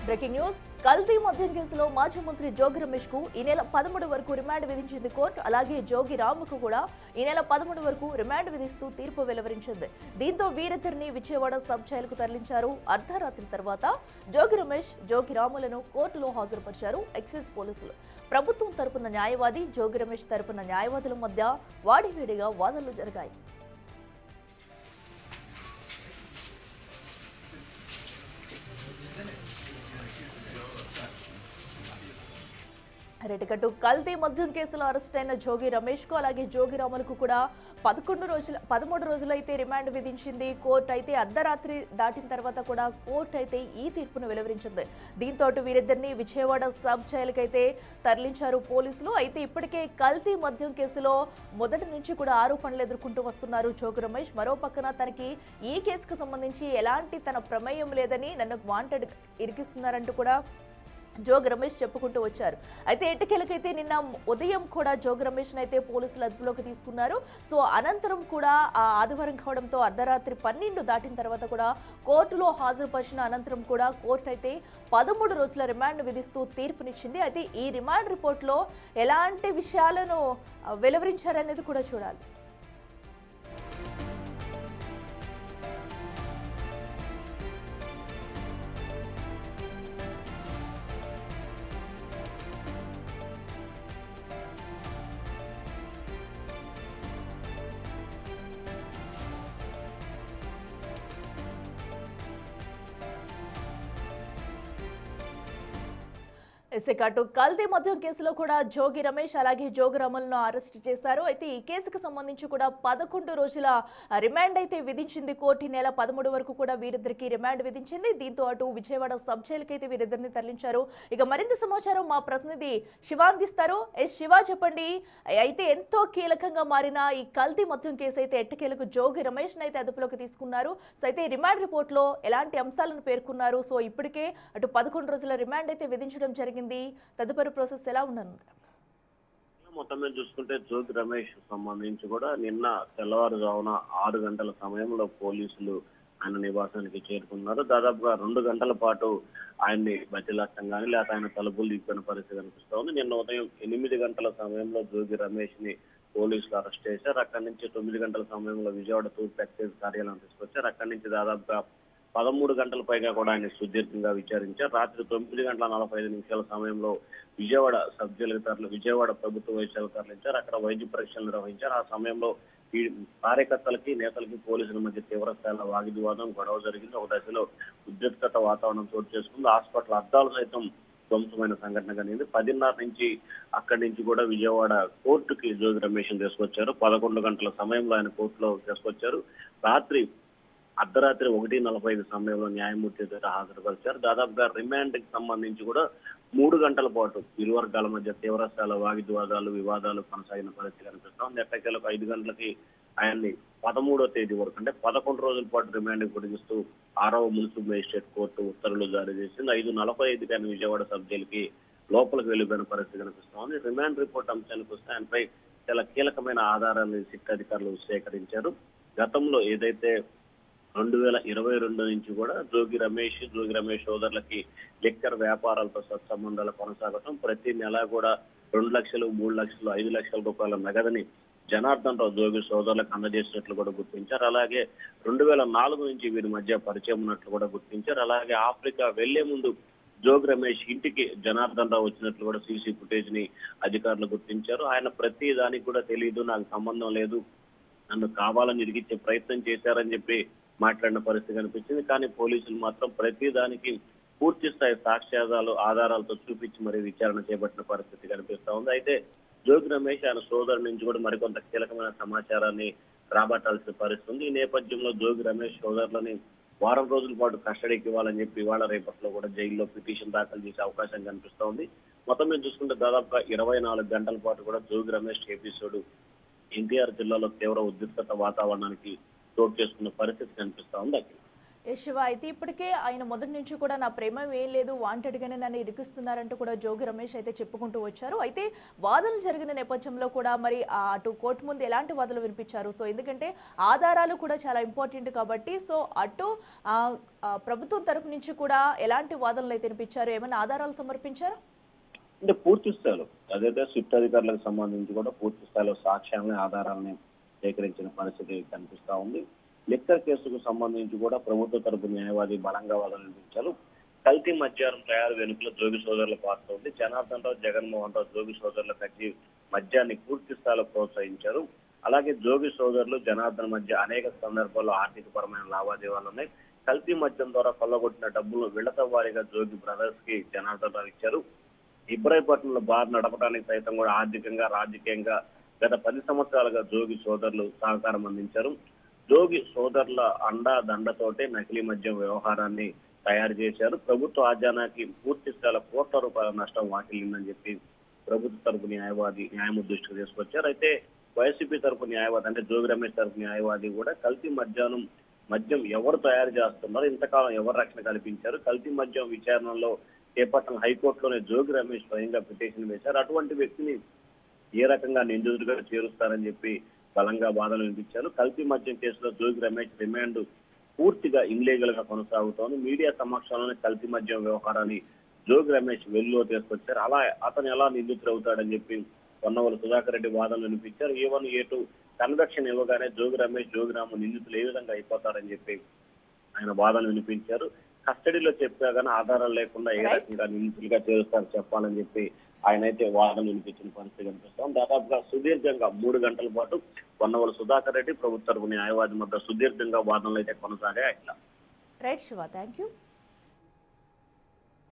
Breaking news కల్తీ మద్యం కేసులో మాజీ మంత్రి జోగి రమేష్ కు ఈ నెల 13 వరకు రిమాండ్ విధించింది కోర్టు. అలాగే జోగి రాముకు కూడా ఈ నెల 13 వరకు రిమాండ్ విధిస్తూ తీర్పు వెలువరించింది. దీంతో వీరిద్దరిని విజయవాడ సబ్ జైలుకు తరలించారు. అర్ధరాత్రి తర్వాత జోగి రమేష్, జోగి రాములను కోర్టులో హాజరుపరిచారు ఎక్సైజ్ పోలీసులు. ప్రభుత్వం తరపున న్యాయవాది, జోగి రమేష్ తరపున న్యాయవాదుల మధ్య వాడివేడిగా వాదనలు జరిగాయి. రెడ్డికట్టు కల్తీ మద్యం కేసులో అరెస్ట్ అయిన జోగి రమేష్ కు అలాగే జోగి రాములకు కూడా 13 రోజులైతే రిమాండ్ విధించింది కోర్టు. అయితే అర్ధరాత్రి దాటిన తర్వాత కూడా కోర్టు అయితే ఈ తీర్పును వెలువరించింది. దీంతో వీరిద్దరిని విజయవాడ సబ్ జైలుకైతే తరలించారు పోలీసులు. అయితే ఇప్పటికే కల్తీ మద్యం కేసులో మొదటి నుంచి కూడా ఆరోపణలు ఎదుర్కొంటూ వస్తున్నారు జోగి రమేష్. మరో పక్కన తనకి ఈ కేసుకు సంబంధించి ఎలాంటి తన ప్రమేయం లేదని, నన్ను వాంటెడ్ ఇరికిస్తున్నారంటూ కూడా జోగి రమేష్ చెప్పుకుంటూ వచ్చారు. అయితే ఎట్టకేలకైతే నిన్న ఉదయం కూడా జోగి రమేష్ అయితే పోలీసులు అదుపులోకి తీసుకున్నారు. సో అనంతరం కూడా ఆదివారం కావడంతో అర్ధరాత్రి 12 దాటిన తర్వాత కూడా కోర్టులో హాజరుపరిచిన అనంతరం కూడా కోర్టు అయితే 13 రోజుల రిమాండ్ విధిస్తూ తీర్పునిచ్చింది. అయితే ఈ రిమాండ్ రిపోర్ట్లో ఎలాంటి విషయాలను వెలువరించారనేది కూడా చూడాలి. ఇసుకట్టు కల్తీ మద్యం కేసులో కూడా జోగి రమేష్ అలాగే జోగి రాములను అరెస్ట్ చేశారు. అయితే ఈ కేసుకు సంబంధించి కూడా 11 రోజుల రిమాండ్ అయితే విధించింది కోర్టు. ఈ నెల 13 వరకు కూడా వీరిద్దరికి రిమాండ్ విధించింది. దీంతో అటు విజయవాడ సబ్ జైలుకి అయితే వీరిద్దరిని తరలించారు. ఇక మరింత సమాచారం మా ప్రతినిధి శివ అందిస్తారు. శివ, చెప్పండి. అయితే ఎంతో కీలకంగా మారిన ఈ కల్తీ మద్యం కేసు అయితే ఎట్టకేలకు జోగి రమేష్ అయితే అదుపులోకి తీసుకున్నారు. సో అయితే రిమాండ్ రిపోర్ట్ లో ఎలాంటి అంశాలను పేర్కొన్నారు? సో ఇప్పటికే అటు 11 రోజుల రిమాండ్ అయితే విధించడం జరిగింది. తదుపరి ప్రాసెస్ ఎలా ఉండనుంది? మొత్తం మీద చూసుకుంటే జోగి రమేష్ సంబంధించి కూడా నిన్న తెల్లవారుజామున 6 గంటల సమయంలో పోలీసులు ఆయన నివాసానికి చేరుకున్నారు. దాదాపుగా 2 గంటల పాటు ఆయన్ని బతిలాటం కానీ లేకపోతే ఆయన తలుపులు తీసిన పరిస్థితి కనిపిస్తా ఉంది. నిన్న ఉదయం 8 గంటల సమయంలో జోగి రమేష్ ని పోలీసులు అరెస్ట్ చేశారు. అక్కడి నుంచి 9 గంటల సమయంలో విజయవాడ తూర్పు ఎక్సైజ్ కార్యాలయం తీసుకొచ్చారు. అక్కడి నుంచి దాదాపుగా 13 గంటల పైగా కూడా ఆయన సుదీర్ఘంగా విచారించారు. రాత్రి 9:45 సమయంలో విజయవాడ సబ్ జైలు విజయవాడ ప్రభుత్వ వైద్యశాలకు తరలించారు. అక్కడ వైద్య పరీక్షలు నిర్వహించారు. ఆ సమయంలో ఈ కార్యకర్తలకి, నేతలకి పోలీసుల మధ్య తీవ్ర స్థాయిలో వాగ్వివాదం, గొడవ జరిగింది. ఒక దశలో ఉద్రిక్తత వాతావరణం చోటు చేసుకుంది. హాస్పిటల్ అద్దాలు సైతం ధ్వంసమైన సంఘటన కలిగింది. 10:30 నుంచి అక్కడి నుంచి కూడా విజయవాడ కోర్టుకి జోగి రమేష్ తీసుకొచ్చారు. 11 గంటల సమయంలో ఆయన కోర్టులో తీసుకొచ్చారు. అర్ధరాత్రి 1:45 సమయంలో న్యాయమూర్తి ఎదుట హాజరుపరిచారు. దాదాపుగా రిమాండ్ కి సంబంధించి కూడా 3 గంటల పాటు ఇరు వర్గాల మధ్య తీవ్రస్థాయిలో వాగ్వివాదాలు, వివాదాలు కొనసాగిన పరిస్థితి కనిపిస్తాం. ఎట్టకేలకు 5 గంటలకి ఆయన్ని 13వ తేదీ వరకు అంటే 11 రోజుల పాటు రిమాండ్ పొడిగిస్తూ 6వ మున్సిపల్ మేజిస్ట్రేట్ కోర్టు ఉత్తర్వులు జారీ చేసింది. 5:45 ఆయన విజయవాడ సబ్ జైలుకి లోపలికి వెళ్లిపోయిన పరిస్థితి కనిపిస్తా ఉంది. రిమాండ్ రిపోర్ట్ అంశానికి వస్తే ఆయనపై చాలా కీలకమైన ఆధారాలను సిట్ అధికారులు సేకరించారు. గతంలో ఏదైతే 2022 నుంచి కూడా జోగి రమేష్ సోదరులకి లిక్కర్ వ్యాపారాలతో సత్సంబంధాలు కొనసాగటం, ప్రతి నెల కూడా 2 లక్షలు, 3 లక్షలు, 5 లక్షల రూపాయల నగదని జనార్దన్ రావు జోగి సోదరులకు అందజేసినట్లు కూడా గుర్తించారు. అలాగే 2004 నుంచి వీరి మధ్య పరిచయం ఉన్నట్లు కూడా గుర్తించారు. అలాగే ఆఫ్రికా వెళ్లే ముందు జోగి రమేష్ ఇంటికి జనార్దన్ రావు వచ్చినట్లు కూడా సీసీ ఫుటేజ్ ని అధికారులు గుర్తించారు. ఆయన ప్రతి దానికి కూడా తెలియదు, నాకు సంబంధం లేదు, నన్ను కావాలని ఇరిగించే ప్రయత్నం చేశారని చెప్పి మాట్లాడిన పరిస్థితి కనిపించింది. కానీ పోలీసులు మాత్రం ప్రతి దానికి పూర్తి స్థాయి సాక్ష్యాధారాలు, ఆధారాలతో చూపించి మరీ విచారణ చేపట్టిన పరిస్థితి కనిపిస్తా ఉంది. అయితే జోగి రమేష్ ఆయన సోదరు నుంచి కూడా మరికొంత కీలకమైన సమాచారాన్ని రాబట్టాల్సిన పరిస్థితి ఉంది. ఈ నేపథ్యంలో జోగి రమేష్ సోదరులని వారం రోజుల పాటు కస్టడీకి ఇవ్వాలని చెప్పి ఇవాళ రేపట్లో కూడా జైల్లో పిటిషన్ దాఖలు చేసే అవకాశం కనిపిస్తా ఉంది. మొత్తం మీద చూసుకుంటే దాదాపుగా 24 గంటల పాటు కూడా జోగి రమేష్ ఎపిసోడ్ ఎన్టీఆర్ జిల్లాలో తీవ్ర ఉద్రిక్తత వాతావరణానికి చోటు చేసుకున్న పరిస్థితి కనిపిస్తా ఉంది. శివ అయితే ఇప్పటికే ఆయన మొదటి నుంచి కూడా నా ప్రేమ ఏం లేదు వాంటెడ్ గానే నన్ను ఇరికిస్తున్నారంటూ కూడా జోగి రమేష్ అయితే చెప్పుకుంటూ వచ్చారు. అయితే వాదనలు జరిగిన నేపథ్యంలో కూడా మరి అటు కోర్టు ముందు ఎలాంటి వాదనలు వినిపించారు? సో ఎందుకంటే ఆధారాలు కూడా చాలా ఇంపార్టెంట్ కాబట్టి సో అటు ప్రభుత్వం తరపు నుంచి కూడా ఎలాంటి వాదనలు అయితే వినిపించారు? ఏమైనా ఆధారాలు సమర్పించారు? అంటే పూర్తి స్థాయిలో అదైతే స్విఫ్ట్ అధికారులకు సంబంధించి కూడా పూర్తి స్థాయిలో సాక్ష్యాలని ఆధారాలని సేకరించిన పరిస్థితి కనిపిస్తా ఉంది. లిక్కర్ కేసుకు సంబంధించి కూడా ప్రభుత్వ తరపు న్యాయవాది బలంగా వాదనలు వినిపించారు. కల్తీ మద్యం తయారు వెనుకలో జోగి సోదరుల పాత్ర ఉంది. జనార్దన్ రావు, జగన్మోహన్ రావు జోగి సోదరుల కల్తీ మద్యాన్ని పూర్తి స్థాయిలో ప్రోత్సహించారు. అలాగే జోగి సోదరులు జనార్దన్ మధ్య అనేక సందర్భాల్లో ఆర్థిక పరమైన లావాదేవీలు ఉన్నాయి. కల్తీ మద్యం ద్వారా కొల్లగొట్టిన డబ్బులు విడత వారీగా జోగి బ్రదర్స్ కి జనార్దన్ రావు ఇచ్చారు. ఇబ్రాహీంపట్నంలో బార్ నడపడానికి సైతం కూడా ఆర్థికంగా రాజకీయంగా గత 10 సంవత్సరాలుగా జోగి సోదరులు సహకారం అందించారు. జోగి సోదరుల అండదండతోటే నకిలీ మద్యం వ్యవహారాన్ని తయారు చేశారు. ప్రభుత్వ ఖజానాకి పూర్తి స్థాయిలో కోట్ల రూపాయల నష్టం వాటిల్లిందని చెప్పి ప్రభుత్వ తరపు న్యాయమూర్తి దృష్టికి తీసుకొచ్చారు. అయితే వైసీపీ తరపు న్యాయవాది అంటే జోగి రమేష్ తరపు న్యాయవాది కూడా కల్తీ మద్యం ఎవరు తయారు చేస్తున్నారో, ఇంతకాలం ఎవరు రక్షణ కల్పించారు, కల్తీ మద్యం విచారణలో చేపట్టిన హైకోర్టులోనే జోగి రమేష్ స్వయంగా పిటిషన్ వేశారు. అటువంటి వ్యక్తిని ఏ రకంగా నిందితుడిగా చేరుస్తారని చెప్పి బలంగా వాదనలు వినిపించారు. కల్తీ మద్యం కేసులో జోగి రమేష్ రిమాండ్ పూర్తిగా ఇన్లీగల్ గా కొనసాగుతోంది. మీడియా సమక్షంలోనే కల్తీ మద్యం వ్యవహారాన్ని జోగి రమేష్ వెలుగులో తీసుకొచ్చారు. అలా అతను ఎలా నిందితుడు అవుతాడని చెప్పి పొన్నవల సుధాకర్ రెడ్డి వాదనలు వినిపించారు. A1, A2 కన్వెక్షన్ ఇవ్వగానే జోగి రమేష్, జోగిరాము నిందితులు ఏ విధంగా అయిపోతారని చెప్పి ఆయన వాదనలు వినిపించారు. కస్టడీలో చెప్పా కానీ ఆధారాలు లేకుండా ఏ రకంగా నిందితులుగా చేరుస్తారు చెప్పాలని చెప్పి ఆయన అయితే వాదనలు వినిపించిన పరిస్థితి కనిపిస్తాం. దాదాపుగా సుదీర్ఘంగా 3 గంటల పాటు పొన్నవల సుధాకర్ రెడ్డి ప్రభుత్వ తరపు న్యాయవాది మధ్య సుదీర్ఘంగా వాదనలు అయితే కొనసాగాయి. అట్లా రైట్ శివ, థ్యాంక్ యూ.